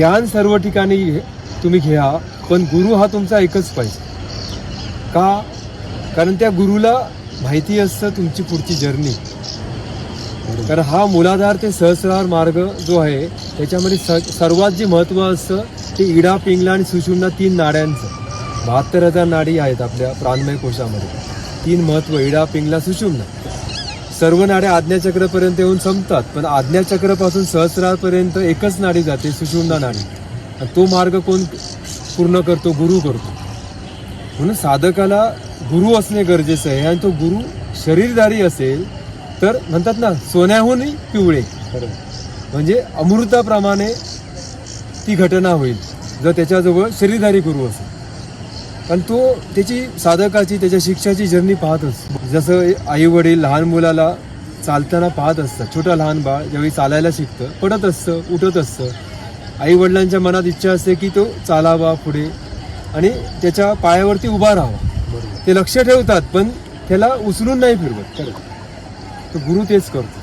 ज्ञान सर्व ठिकाणी तुम्ही घ्या, पण गुरु हा तुमचा एकच पाहिजे. का? कारण त्या गुरुला माहिती असतं तुमची पुढची जर्नी. कारण हा मूलाधार ते सहस्रार मार्ग जो आहे त्याच्यामध्ये सर्वात जे महत्त्व असतं ते इडा, पिंगला आणि सुषुम्ना 3 नाड्यांचं. 72,000 नाडी आहेत आपल्या प्राणमय कोशामध्ये. 3 महत्त्व, इडा, पिंगला, सुषुम्ना. सर्व नाड्या आज्ञाचक्रापर्यंत येऊन संपतात, पण आज्ञाचक्रापासून सहस्रारपर्यंत एकच नाडी जाते, सुषुम्ना नाडी. आणि तो मार्ग कोण पूर्ण करतो? गुरु करतो. म्हणून साधकाला गुरु असणे गरजेचं आहे. आणि तो गुरु शरीरधारी असेल तर म्हणतात ना, सोन्याहूनही पिवळे, म्हणजे अमृताप्रमाणे ती घटना होईल जर त्याच्याजवळ शरीरधारी गुरु असेल. पण तो त्याची साधकाची, त्याच्या शिक्षाची जर्नी पाहत असतो. जसं आई वडील लहान मुलाला चालताना पाहत असतात. छोटं लहान बाळ ज्यावेळी चालायला शिकतं, पडत असतं, उठत असतं, आई वडिलांच्या मनात इच्छा असते की तो चालावा पुढे आणि त्याच्या पायावरती उभा राहावा. ते लक्ष ठेवतात, पण त्याला उचलून नाही फिरवत. तो गुरु तेच करतो.